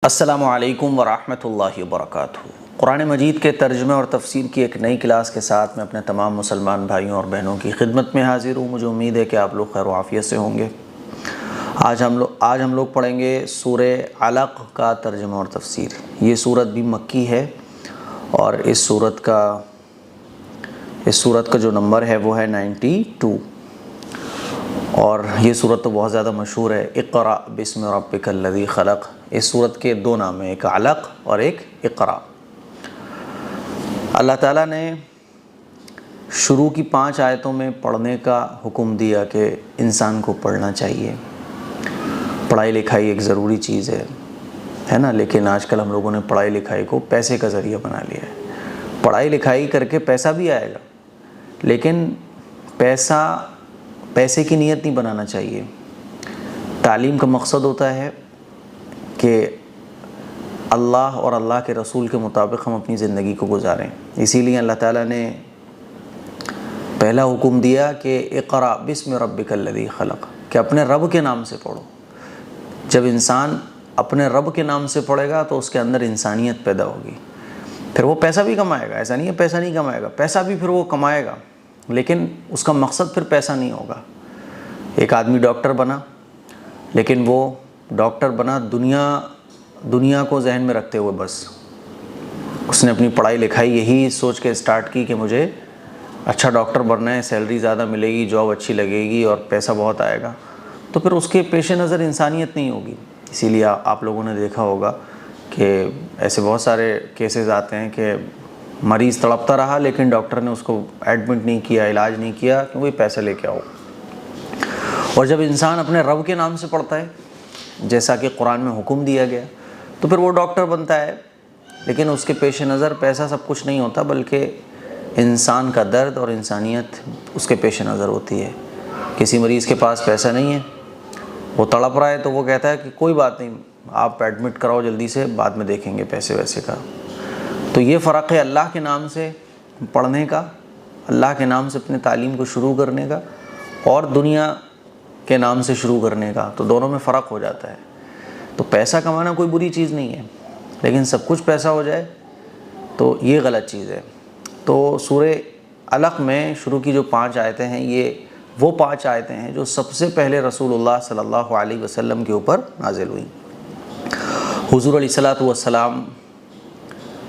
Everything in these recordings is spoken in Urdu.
السلام علیکم ورحمۃ اللہ وبرکاتہ۔ قرآن مجید کے ترجمے اور تفسیر کی ایک نئی کلاس کے ساتھ میں اپنے تمام مسلمان بھائیوں اور بہنوں کی خدمت میں حاضر ہوں۔ مجھے امید ہے کہ آپ لوگ خیر و عافیت سے ہوں گے۔ آج ہم لوگ پڑھیں گے سورہ علق کا ترجمہ اور تفسیر۔ یہ سورت بھی مکی ہے اور اس سورت کا جو نمبر ہے وہ ہے 92 اور یہ سورت تو بہت زیادہ مشہور ہے۔ اقرأ بسم ربک الذی خلق۔ اس سورت کے دو نام ہیں، ایک علق اور ایک اقرأ۔ اللہ تعالیٰ نے شروع کی 5 آیتوں میں پڑھنے کا حکم دیا کہ انسان کو پڑھنا چاہیے۔ پڑھائی لکھائی ایک ضروری چیز ہے نا، لیکن آج کل ہم لوگوں نے پڑھائی لکھائی کو پیسے کا ذریعہ بنا لیا ہے۔ پڑھائی لکھائی کر کے پیسہ بھی آئے گا، لیکن پیسے کی نیت نہیں بنانا چاہیے۔ تعلیم کا مقصد ہوتا ہے کہ اللہ اور اللہ کے رسول کے مطابق ہم اپنی زندگی کو گزاریں۔ اسی لیے اللہ تعالیٰ نے پہلا حکم دیا کہ اقرأ بسم ربک الذی خلق، کہ اپنے رب کے نام سے پڑھو۔ جب انسان اپنے رب کے نام سے پڑھے گا تو اس کے اندر انسانیت پیدا ہوگی، پھر وہ پیسہ بھی کمائے گا۔ ایسا نہیں ہے پیسہ نہیں کمائے گا، پیسہ بھی پھر وہ کمائے گا، لیکن اس کا مقصد پھر پیسہ نہیں ہوگا۔ ایک آدمی ڈاکٹر بنا، لیکن وہ ڈاکٹر بنا دنیا کو ذہن میں رکھتے ہوئے، بس اس نے اپنی پڑھائی لکھائی یہی سوچ کے اسٹارٹ کی کہ مجھے اچھا ڈاکٹر بننا ہے، سیلری زیادہ ملے گی، جاب اچھی لگے گی اور پیسہ بہت آئے گا، تو پھر اس کے پیش نظر انسانیت نہیں ہوگی۔ اسی لیے آپ لوگوں نے دیکھا ہوگا کہ ایسے بہت سارے کیسز آتے ہیں کہ مریض تڑپتا رہا لیکن ڈاکٹر نے اس کو ایڈمٹ نہیں کیا، علاج نہیں کیا کہ وہی پیسے لے کے آؤ۔ اور جب انسان اپنے رب کے نام سے پڑھتا ہے جیسا کہ قرآن میں حکم دیا گیا، تو پھر وہ ڈاکٹر بنتا ہے، لیکن اس کے پیش نظر پیسہ سب کچھ نہیں ہوتا، بلکہ انسان کا درد اور انسانیت اس کے پیش نظر ہوتی ہے۔ کسی مریض کے پاس پیسہ نہیں ہے، وہ تڑپ رہا ہے، تو وہ کہتا ہے کہ کوئی بات نہیں، آپ ایڈمٹ کراؤ جلدی سے، بعد میں دیکھیں گے پیسے ویسے کا۔ تو یہ فرق ہے اللہ کے نام سے پڑھنے کا، اللہ کے نام سے اپنے تعلیم کو شروع کرنے کا، اور دنیا کے نام سے شروع کرنے کا، تو دونوں میں فرق ہو جاتا ہے۔ تو پیسہ کمانا کوئی بری چیز نہیں ہے، لیکن سب کچھ پیسہ ہو جائے تو یہ غلط چیز ہے۔ تو سورہ علق میں شروع کی جو 5 آیتیں ہیں، یہ وہ 5 آیتیں ہیں جو سب سے پہلے رسول اللہ صلی اللہ علیہ وسلم کے اوپر نازل ہوئیں۔ حضور علیہ الصلوۃ والسلام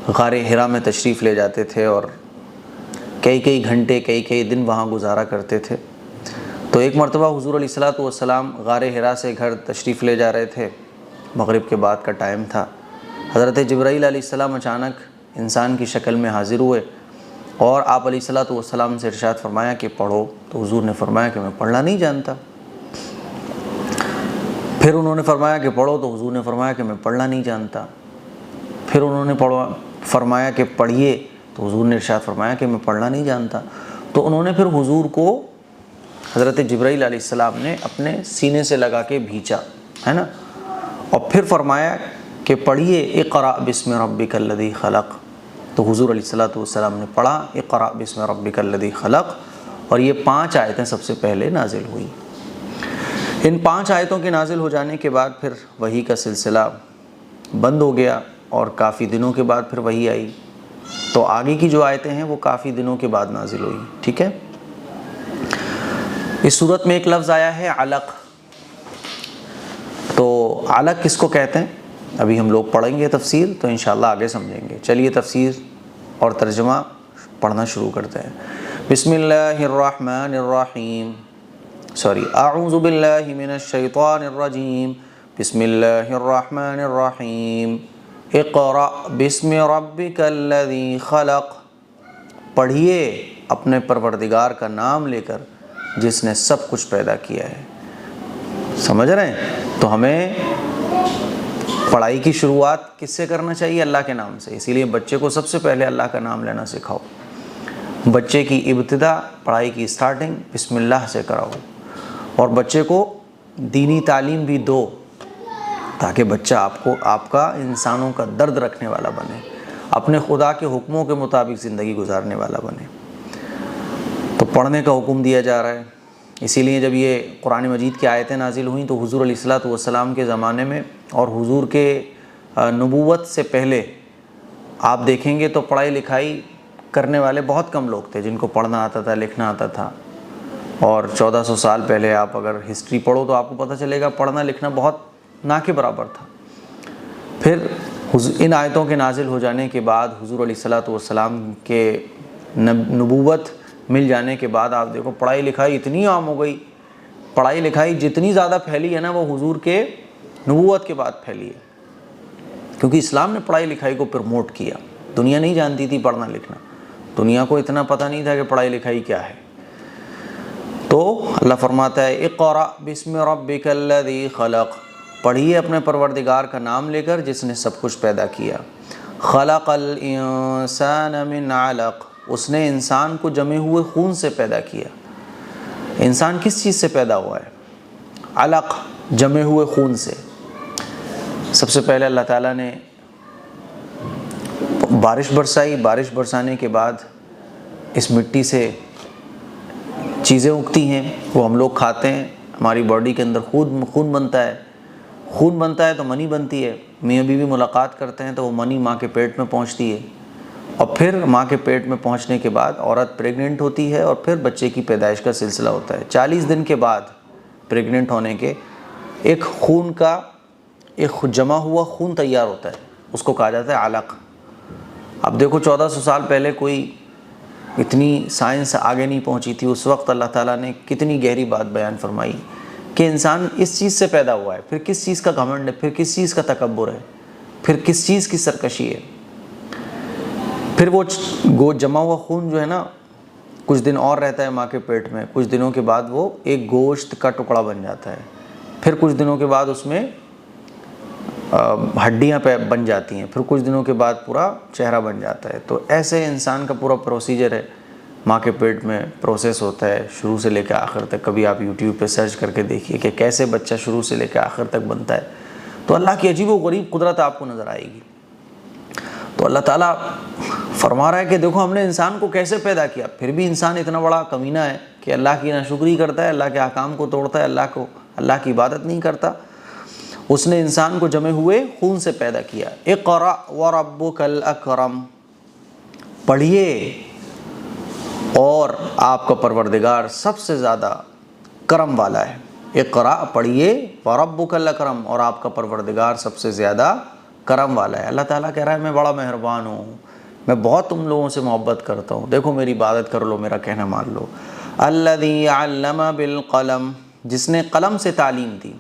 غار حرا میں تشریف لے جاتے تھے اور کئی گھنٹے کئی دن وہاں گزارا کرتے تھے۔ تو ایک مرتبہ حضور علیہ الصلوۃ والسلام غار حرا سے گھر تشریف لے جا رہے تھے، مغرب کے بعد کا ٹائم تھا۔ حضرت جبرائیل علیہ السلام اچانک انسان کی شکل میں حاضر ہوئے اور آپ علیہ الصلوۃ والسلام سے ارشاد فرمایا کہ پڑھو۔ تو حضور نے فرمایا کہ میں پڑھنا نہیں جانتا۔ پھر انہوں نے فرمایا کہ پڑھو، تو حضور نے فرمایا کہ میں پڑھنا نہیں جانتا۔ پھر انہوں نے فرمایا کہ پڑھیے، تو حضور نے ارشاد فرمایا کہ میں پڑھنا نہیں جانتا۔ تو انہوں نے پھر حضور کو، حضرت جبرائیل علیہ السلام نے اپنے سینے سے لگا کے بھینچا، ہے نا، اور پھر فرمایا کہ پڑھیے اقرأ بسم ربک الذی خلق۔ تو حضور علیہ الصلوۃ والسلام نے پڑھا اقرأ بسم ربک الذی خلق، اور یہ 5 آیتیں سب سے پہلے نازل ہوئی۔ ان 5 آیتوں کے نازل ہو جانے کے بعد پھر وحی کا سلسلہ بند ہو گیا اور کافی دنوں کے بعد پھر وحی آئی۔ تو آگے کی جو آیتیں ہیں وہ کافی دنوں کے بعد نازل ہوئی، ٹھیک ہے۔ اس صورت میں ایک لفظ آیا ہے علق۔ تو علق کس کو کہتے ہیں ابھی ہم لوگ پڑھیں گے تفسیر، تو انشاءاللہ آگے سمجھیں گے۔ چلیے تفسیر اور ترجمہ پڑھنا شروع کرتے ہیں۔ بسم اللہ الرحمن الرحیم، اعوذ باللہ من الشیطان الرجیم، بسم اللہ الرحمن الرحیم، اقرأ بسم ربک الذی خلق، پڑھیے اپنے پروردگار کا نام لے کر جس نے سب کچھ پیدا کیا ہے۔ سمجھ رہے ہیں؟ تو ہمیں پڑھائی کی شروعات کس سے کرنا چاہیے؟ اللہ کے نام سے۔ اسی لیے بچے کو سب سے پہلے اللہ کا نام لینا سکھاؤ۔ بچے کی ابتدا، پڑھائی کی سٹارٹنگ بسم اللہ سے کراؤ، اور بچے کو دینی تعلیم بھی دو تاکہ بچہ آپ کا انسانوں کا درد رکھنے والا بنے، اپنے خدا کے حکموں کے مطابق زندگی گزارنے والا بنے۔ تو پڑھنے کا حکم دیا جا رہا ہے۔ اسی لیے جب یہ قرآن مجید کی آیتیں نازل ہوئیں تو حضور علیہ الصلوۃ والسلام کے زمانے میں اور حضور کے نبوت سے پہلے آپ دیکھیں گے تو پڑھائی لکھائی کرنے والے بہت کم لوگ تھے جن کو پڑھنا آتا تھا، لکھنا آتا تھا. اور 1400 سال پہلے آپ اگر ہسٹری پڑھو تو آپ کو پتہ چلے گا پڑھنا لکھنا بہت نہ کے برابر تھا. پھر ان آیتوں کے نازل ہو جانے کے بعد حضور علیہ الصلوۃ والسلام کے نبوت مل جانے کے بعد آپ دیکھو پڑھائی لکھائی اتنی عام ہو گئی. پڑھائی لکھائی جتنی زیادہ پھیلی ہے نا وہ حضور کے نبوت کے بعد پھیلی ہے، کیونکہ اسلام نے پڑھائی لکھائی کو پروموٹ کیا. دنیا نہیں جانتی تھی پڑھنا لکھنا، دنیا کو اتنا پتہ نہیں تھا کہ پڑھائی لکھائی کیا ہے. تو اللہ فرماتا ہے اقرأ بسم ربک الذی خلق، پڑھیے اپنے پروردگار کا نام لے کر جس نے سب کچھ پیدا کیا. خلق الانسان من علق، اس نے انسان کو جمے ہوئے خون سے پیدا کیا. انسان کس چیز سے پیدا ہوا ہے؟ علق، جمے ہوئے خون سے. سب سے پہلے اللہ تعالیٰ نے بارش برسائی، بارش برسانے کے بعد اس مٹی سے چیزیں اگتی ہیں، وہ ہم لوگ کھاتے ہیں. ہماری باڈی کے اندر خون بنتا ہے، خون بنتا ہے تو منی بنتی ہے. میاں بیوی ملاقات کرتے ہیں تو وہ منی ماں کے پیٹ میں پہنچتی ہے، اور پھر ماں کے پیٹ میں پہنچنے کے بعد عورت پریگننٹ ہوتی ہے اور پھر بچے کی پیدائش کا سلسلہ ہوتا ہے. 40 دن کے بعد پریگننٹ ہونے کے ایک خون کا ایک جمع ہوا خون تیار ہوتا ہے، اس کو کہا جاتا ہے علق. اب دیکھو 1400 سال پہلے کوئی اتنی سائنس آگے نہیں پہنچی تھی، اس وقت اللہ تعالیٰ نے کتنی گہری بات بیان فرمائی کہ انسان اس چیز سے پیدا ہوا ہے. پھر کس چیز کا گھمنڈ ہے، پھر کس چیز کا تکبر ہے، پھر کس چیز کی سرکشی ہے. پھر وہ جمع ہوا خون جو ہے نا کچھ دن اور رہتا ہے ماں کے پیٹ میں، کچھ دنوں کے بعد وہ ایک گوشت کا ٹکڑا بن جاتا ہے. پھر کچھ دنوں کے بعد اس میں ہڈیاں بن جاتی ہیں، پھر کچھ دنوں کے بعد پورا چہرہ بن جاتا ہے. تو ایسے انسان کا پورا پروسیجر ہے، ماں کے پیٹ میں پروسیس ہوتا ہے شروع سے لے کے آخر تک. کبھی آپ یوٹیوب پہ سرچ کر کے دیکھیے کہ کیسے بچہ شروع سے لے کے آخر تک بنتا ہے. تو اللہ کی عجیب و غریب قدرت آپ کو نظر آئے گی. تو اللہ تعالیٰ فرما رہا ہے کہ دیکھو ہم نے انسان کو کیسے پیدا کیا. پھر بھی انسان اتنا بڑا کمینہ ہے کہ اللہ کی ناشکری کرتا ہے، اللہ کے احکام کو توڑتا ہے، اللہ کی عبادت نہیں کرتا. اس نے انسان کو جمے ہوئے خون سے پیدا کیا. اقرأ وربک الاکرم، پڑھیے اور آپ کا پروردگار سب سے زیادہ کرم والا ہے. اقرأ، پڑھیے، وربک الاکرم، اور آپ کا پروردگار سب سے زیادہ کرم والا ہے. اللہ تعالیٰ کہہ رہا ہے میں بڑا مہربان ہوں، میں بہت تم لوگوں سے محبت کرتا ہوں، دیکھو میری عبادت کر لو، میرا کہنا مان لو. الذی علم بالقلم، جس نے قلم سے تعلیم دی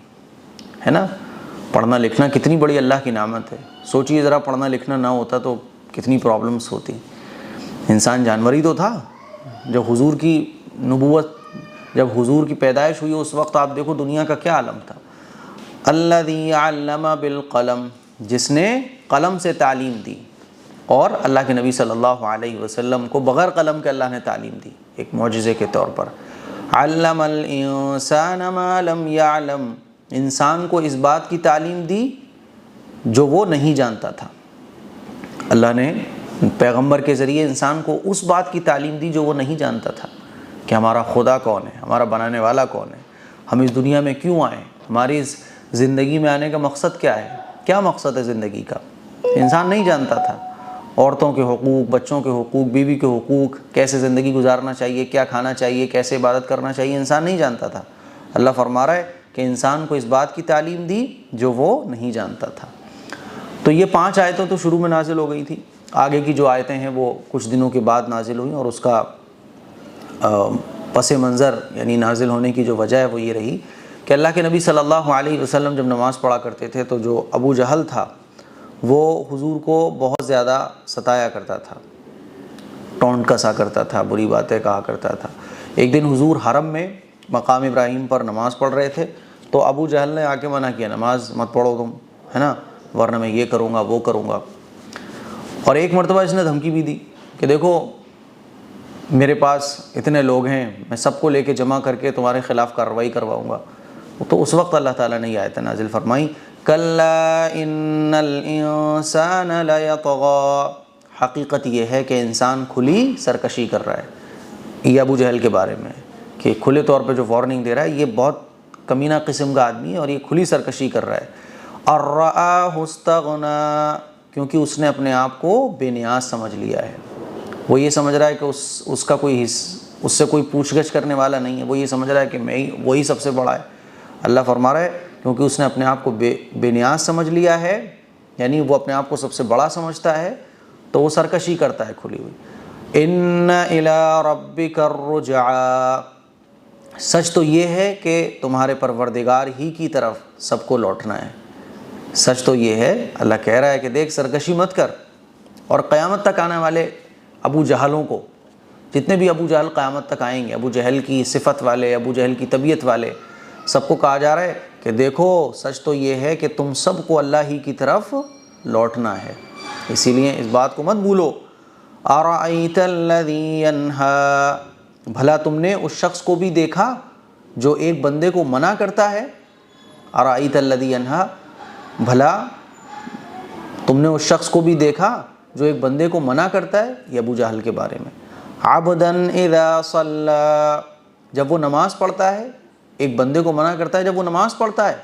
ہے نا. پڑھنا لکھنا کتنی بڑی اللہ کی نعمت ہے. سوچئے ذرا پڑھنا لکھنا نہ ہوتا تو کتنی پرابلمس ہوتی. انسان جانور ہی تو تھا. جب حضور کی نبوت، جب حضور کی پیدائش ہوئی اس وقت آپ دیکھو دنیا کا کیا عالم تھا. الذی علم بالقلم، جس نے قلم سے تعلیم دی. اور اللہ کے نبی صلی اللہ علیہ وسلم کو بغیر قلم کے اللہ نے تعلیم دی ایک معجزے کے طور پر. علم الانسان ما لم یعلم، انسان کو اس بات کی تعلیم دی جو وہ نہیں جانتا تھا. اللہ نے پیغمبر کے ذریعے انسان کو اس بات کی تعلیم دی جو وہ نہیں جانتا تھا، کہ ہمارا خدا کون ہے، ہمارا بنانے والا کون ہے، ہم اس دنیا میں کیوں آئے، ہماری اس زندگی میں آنے کا مقصد کیا ہے، کیا مقصد ہے زندگی کا. انسان نہیں جانتا تھا. عورتوں کے حقوق، بچوں کے حقوق، بیوی کے حقوق، کیسے زندگی گزارنا چاہیے، کیا کھانا چاہیے، کیسے عبادت کرنا چاہیے، انسان نہیں جانتا تھا. اللہ فرما رہا ہے کہ انسان کو اس بات کی تعلیم دی جو وہ نہیں جانتا تھا. تو یہ 5 آیتیں تو شروع میں نازل ہو گئی تھی. آگے کی جو آیتیں ہیں وہ کچھ دنوں کے بعد نازل ہوئیں، اور اس کا پس منظر یعنی نازل ہونے کی جو وجہ ہے وہ یہ رہی کہ اللہ کے نبی صلی اللہ علیہ وسلم جب نماز پڑھا کرتے تھے تو جو ابو جہل تھا وہ حضور کو بہت زیادہ ستایا کرتا تھا، ٹونٹ کسا کرتا تھا، بری باتیں کہا کرتا تھا. ایک دن حضور حرم میں مقام ابراہیم پر نماز پڑھ رہے تھے تو ابو جہل نے آ کے منع کیا نماز مت پڑھو تم، ہے نا، ورنہ میں یہ کروں گا وہ کروں گا. اور ایک مرتبہ اس نے دھمکی بھی دی کہ دیکھو میرے پاس اتنے لوگ ہیں، میں سب کو لے کے جمع کر کے تمہارے خلاف کارروائی کرواؤں گا. تو اس وقت اللہ تعالیٰ نے یہ آیت نازل فرمائی کلا ان الانسان لیطغی، حقیقت یہ ہے کہ انسان کھلی سرکشی کر رہا ہے. یہ ابو جہل کے بارے میں کہ کھلے طور پہ جو وارننگ دے رہا ہے یہ بہت کمینہ قسم کا آدمی ہے اور یہ کھلی سرکشی کر رہا ہے. ارآہ استغنا، کیونکہ اس نے اپنے آپ کو بے نیاز سمجھ لیا ہے۔ وہ یہ سمجھ رہا ہے کہ اس کا کوئی اس سے کوئی پوچھ گچھ کرنے والا نہیں ہے، وہ یہ سمجھ رہا ہے کہ وہی سب سے بڑا ہے۔ اللہ فرما رہا ہے کیونکہ اس نے اپنے آپ کو بے نیاز سمجھ لیا ہے، یعنی وہ اپنے آپ کو سب سے بڑا سمجھتا ہے، تو وہ سرکشی کرتا ہے کھلی ہوئی۔ ان الی ربک الرجعی، سچ تو یہ ہے کہ تمہارے پروردگار ہی کی طرف سب کو لوٹنا ہے۔ سچ تو یہ ہے، اللہ کہہ رہا ہے کہ دیکھ سرکشی مت کر، اور قیامت تک آنے والے ابو جہلوں کو، جتنے بھی ابو جہل قیامت تک آئیں گے، ابو جہل کی صفت والے، ابو جہل کی طبیعت والے، سب کو کہا جا رہا ہے کہ دیکھو سچ تو یہ ہے کہ تم سب کو اللہ ہی کی طرف لوٹنا ہے، اسی لیے اس بات کو مت بھولو۔ ارأیت الذی ینہی، بھلا تم نے اس شخص کو بھی دیکھا جو ایک بندے کو منع کرتا ہے؟ ارأیت الذی ینہی، بھلا تم نے اس شخص کو بھی دیکھا جو ایک بندے کو منع کرتا ہے؟ یہ ابو جہل کے بارے میں۔ عبدا اذا صلی، جب وہ نماز پڑھتا ہے، ایک بندے کو منع کرتا ہے جب وہ نماز پڑھتا ہے،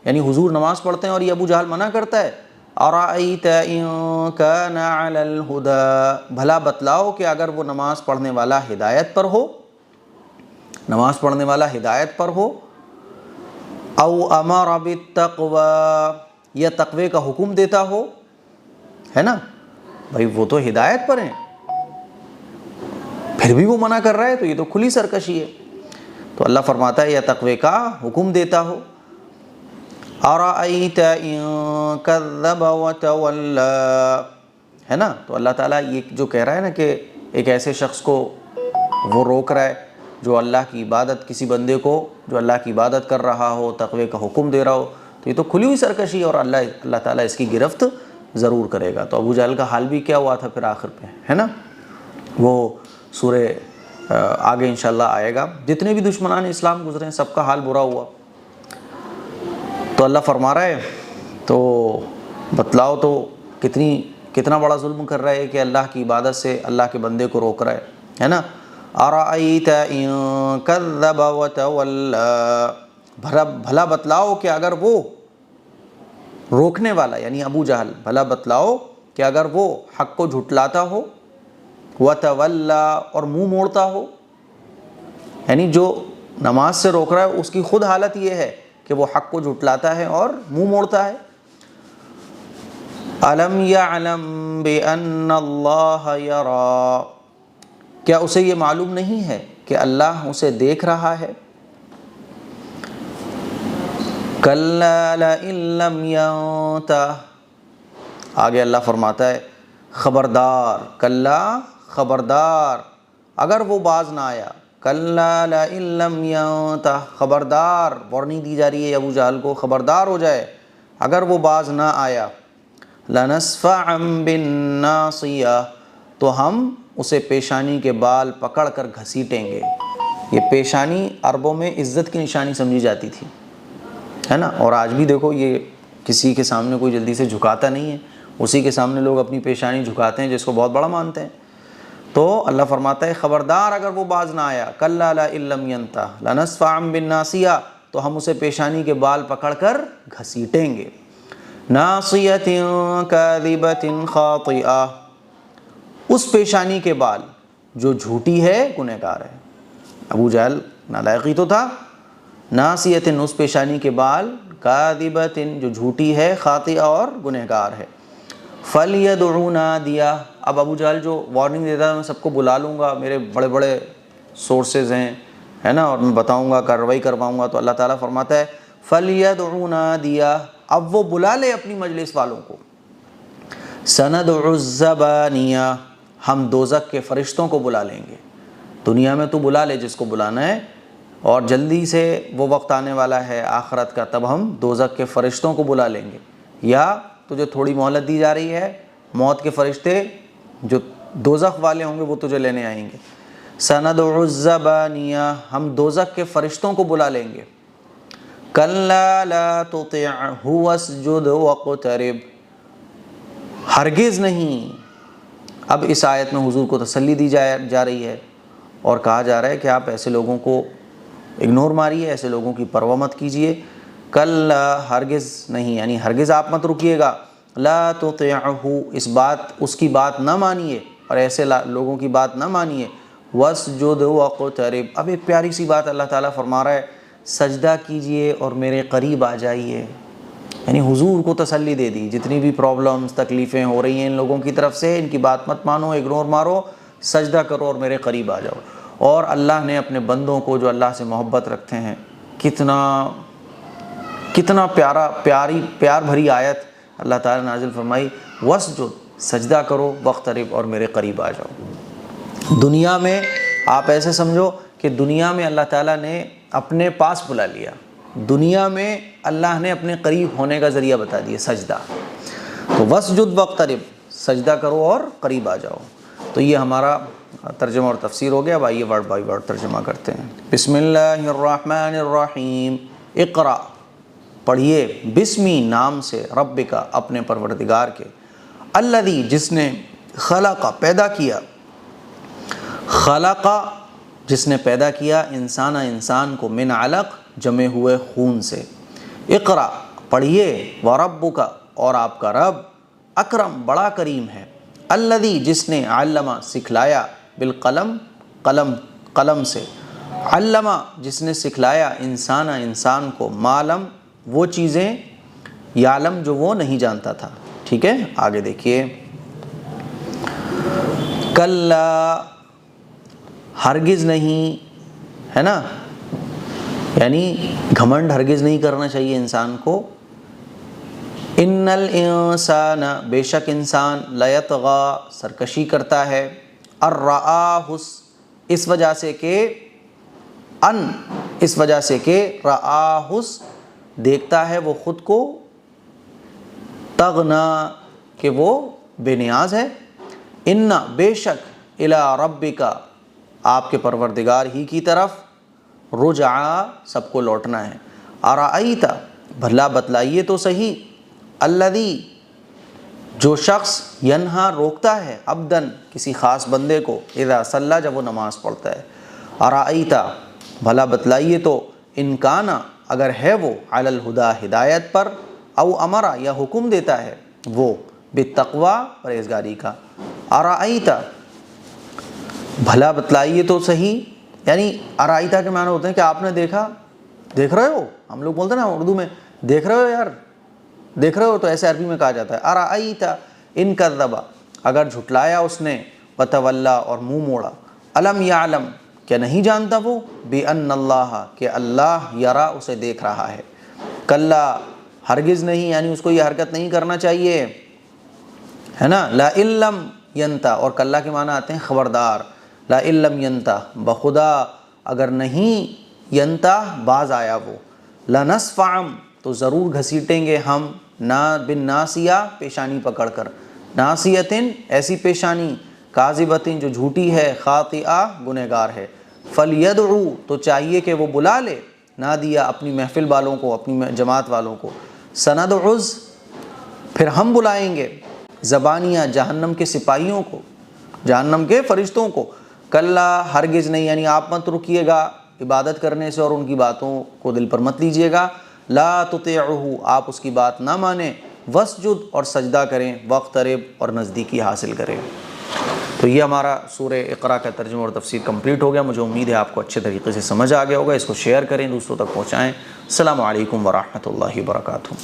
یعنی حضور نماز پڑھتے ہیں اور یہ ابو جہل منع کرتا ہے۔ ارأیت ان کان علی الہدی، بھلا بتلاؤ کہ اگر وہ نماز پڑھنے والا ہدایت پر ہو، نماز پڑھنے والا ہدایت پر ہو، او امر بالتقوی، یا تقوی کا حکم دیتا ہو، ہے نا بھائی، وہ تو ہدایت پر ہیں، پھر بھی وہ منع کر رہا ہے، تو یہ تو کھلی سرکشی ہے۔ تو اللہ فرماتا ہے یا تقوی کا حکم دیتا ہو۔ ارأیت ان کذب وتولی، ہے نا، تو اللہ تعالیٰ یہ جو کہہ رہا ہے نا کہ ایک ایسے شخص کو وہ روک رہا ہے جو اللہ کی عبادت، کسی بندے کو جو اللہ کی عبادت کر رہا ہو، تقوی کا حکم دے رہا ہو، تو یہ تو کھلی ہوئی سرکشی ہے، اور اللہ تعالیٰ اس کی گرفت ضرور کرے گا۔ تو ابو جہل کا حال بھی کیا ہوا تھا پھر آخر پہ، ہے نا، وہ سورہ آگے انشاءاللہ آئے گا، جتنے بھی دشمنان اسلام گزرے ہیں سب کا حال برا ہوا۔ تو اللہ فرما رہا ہے تو بتلاؤ تو کتنا بڑا ظلم کر رہا ہے کہ اللہ کی عبادت سے اللہ کے بندے کو روک رہا ہے نا۔ ارأیت ان کذب وتولی، بھلا بتلاؤ کہ اگر وہ روکنے والا یعنی ابو جہل، بھلا بتلاؤ کہ اگر وہ حق کو جھٹلاتا ہو، وتولی، اور منہ موڑتا ہو، یعنی جو نماز سے روک رہا ہے اس کی خود حالت یہ ہے کہ وہ حق کو جھٹلاتا ہے اور منہ موڑتا ہے۔ الم یعلم بان اللہ یری، کیا اسے یہ معلوم نہیں ہے کہ اللہ اسے دیکھ رہا ہے؟ کلا لئن لم ینتہ، آگے اللہ فرماتا ہے خبردار، کلا خبردار، اگر وہ باز نہ آیا، کلا لئن لم ینتہ، خبردار، وارننگ دی جا رہی ہے ابو جہل کو، خبردار ہو جائے اگر وہ باز نہ آیا، لنصفعا بالناصیہ، تو ہم اسے پیشانی کے بال پکڑ کر گھسیٹیں گے۔ یہ پیشانی عربوں میں عزت کی نشانی سمجھی جاتی تھی، ہے نا، اور آج بھی دیکھو یہ کسی کے سامنے کوئی جلدی سے جھکاتا نہیں ہے، اسی کے سامنے لوگ اپنی پیشانی جھکاتے ہیں جس کو بہت بڑا مانتے ہیں۔ تو اللہ فرماتا ہے خبردار اگر وہ باز نہ آیا، کلا لئن لم ینتہ لنصفعا بالناصیہ، تو ہم اسے پیشانی کے بال پکڑ کر گھسیٹیں گے۔ ناصیۃ کاذبۃ خاطئہ، اس پیشانی کے بال جو جھوٹی ہے، گنہگار ہے۔ ابو جہل نالائقی تو تھا، ناصیۃ، اس پیشانی کے بال، کاذبۃ، جو جھوٹی ہے، خاطئہ، اور گنہگار ہے۔ فلیدع نادیہ، اب ابو جہل جو وارننگ دیتا ہے میں سب کو بلا لوں گا، میرے بڑے بڑے سورسز ہیں، ہے نا، اور میں بتاؤں گا، کارروائی کرواؤں گا، تو اللہ تعالیٰ فرماتا ہے فلیدع نادیہ، اب وہ بلا لے اپنی مجلس والوں کو۔ سندع الزبانیہ، ہم دوزخ کے فرشتوں کو بلا لیں گے۔ دنیا میں تو بلا لے جس کو بلانا ہے، اور جلدی سے وہ وقت آنے والا ہے آخرت کا، تب ہم دوزخ کے فرشتوں کو بلا لیں گے، یا تجھے تھوڑی مہلت دی جا رہی ہے، موت کے فرشتے جو دوزخ والے ہوں گے وہ تجھے لینے آئیں گے۔ سندع الزبانیہ، ہم دوزخ کے فرشتوں کو بلا لیں گے۔ کلا لا تطعہ واسجد واقترب، ہرگز نہیں۔ اب اس آیت میں حضور کو تسلی دی جا رہی ہے، اور کہا جا رہا ہے کہ آپ ایسے لوگوں کو اگنور ماریے، ایسے لوگوں کی پرواہ مت کیجیے کلا ہرگز نہیں، یعنی ہرگز آپ مت رکیے گا، لا تطیعہ اس کی بات نہ مانیے اور ایسے لوگوں کی بات نہ مانیے، واسجد واقترب، اب ایک پیاری سی بات اللہ تعالیٰ فرما رہا ہے، سجدہ کیجئے اور میرے قریب آ جائیے، یعنی حضور کو تسلی دے دی، جتنی بھی پرابلمز تکلیفیں ہو رہی ہیں ان لوگوں کی طرف سے، ان کی بات مت مانو، اگنور مارو، سجدہ کرو اور میرے قریب آ جاؤ۔ اور اللہ نے اپنے بندوں کو جو اللہ سے محبت رکھتے ہیں، کتنا پیار بھری آیت اللہ تعالیٰ نے نازل فرمائی، واسجد، سجدہ کرو، واقترب، اور میرے قریب آ جاؤ۔ دنیا میں آپ ایسے سمجھو کہ دنیا میں اللہ تعالیٰ نے اپنے پاس بلا لیا، دنیا میں اللہ نے اپنے قریب ہونے کا ذریعہ بتا دیا سجدہ، تو واسجد واقترب، سجدہ کرو اور قریب آ جاؤ۔ تو یہ ہمارا ترجمہ اور تفسیر ہو گیا۔ اب آئیے ورڈ بائی ورڈ ترجمہ کرتے ہیں۔ بسم اللہ الرحمن الرحیم، اقرا، پڑھیے، بسمی، نام سے، رب کا، اپنے پروردگار کے، الذی، جس نے، خلق، پیدا کیا، خلق، جس نے پیدا کیا، انسان کو، من علق، جمے ہوئے خون سے، اقرا، پڑھیے، وربک، اور آپ کا رب، اکرم، بڑا کریم ہے، الذی، جس نے، علم، سکھلایا، بالقلم، قلم سے، علم، جس نے سکھلایا، انسان کو، معلم، وہ چیزیں، یعلم، جو وہ نہیں جانتا تھا۔ ٹھیک ہے، آگے دیکھیے، کلا، ہرگز نہیں، ہے نا، یعنی گھمنڈ ہرگز نہیں کرنا چاہیے انسان کو، ان الانسان، بے شک انسان، لیطغی، سرکشی کرتا ہے، الرآہ، اس وجہ سے کہ رآہ، دیکھتا ہے وہ خود کو، تغنا، کہ وہ بے نیاز ہے، ان، بے شک، الی ربک، آپ کے پروردگار ہی کی طرف، رجعا، سب کو لوٹنا ہے، ارأیت، بھلا بتلائیے تو صحیح، الذی، جو شخص، ینہا، روکتا ہے، عبدن، کسی خاص بندے کو، اذا صلی، جب وہ نماز پڑھتا ہے، ارأیت، بھلا بتلائیے تو، ان کان، اگر ہے وہ، علی الہدی، ہدایت پر، او امر، یا حکم دیتا ہے وہ، بالتقوی، پرہیزگاری کا، ارأیت، بھلا بتلائیے تو صحیح، یعنی ارأیت کے معنی ہوتے ہیں کہ آپ نے دیکھا، دیکھ رہے ہو، ہم لوگ بولتے ہیں نا اردو میں، دیکھ رہے ہو یار، دیکھ رہے ہو، تو ایسے عربی میں کہا جاتا ہے، ارأیت ان کذب، اگر جھٹلایا اس نے، وتولی، اور منہ موڑا، الم یعلم، کیا نہیں جانتا وہ، بان اللہ، کہ اللہ، یرا، اسے دیکھ رہا ہے، کلا، ہرگز نہیں، یعنی اس کو یہ حرکت نہیں کرنا چاہیے، ہے نا، لئن لم ینتہ، اور کلا کے معنی آتے ہیں خبردار، لئن لم ینتہ، بخدا اگر نہیں، ینتہ، باز آیا وہ، لنسفعا، تو ضرور گھسیٹیں گے ہم، بالناصیہ، پیشانی پکڑ کر، ناصیۃ، ایسی پیشانی، کاذبۃ، جو جھوٹی ہے، خاطئہ، گنہگار ہے، فلیدعو، تو چاہیے کہ وہ بلا لے، نادیہ، اپنی محفل والوں کو، اپنی جماعت والوں کو، سندعز، پھر ہم بلائیں گے، زبانیہ، جہنم کے سپاہیوں کو، جہنم کے فرشتوں کو، کلا، ہرگز نہیں، یعنی آپ مت رکیے گا عبادت کرنے سے اور ان کی باتوں کو دل پر مت لیجیے گا، لا تطیعہ، آپ اس کی بات نہ مانیں، واسجد، اور سجدہ کریں، واقترب، اور نزدیکی حاصل کریں۔ تو یہ ہمارا سورہ اقرا کا ترجمہ اور تفسیر کمپلیٹ ہو گیا۔ مجھے امید ہے آپ کو اچھے طریقے سے سمجھ آ گیا ہوگا۔ اس کو شیئر کریں، دوسروں تک پہنچائیں۔ السلام علیکم ورحمۃ اللہ وبرکاتہ۔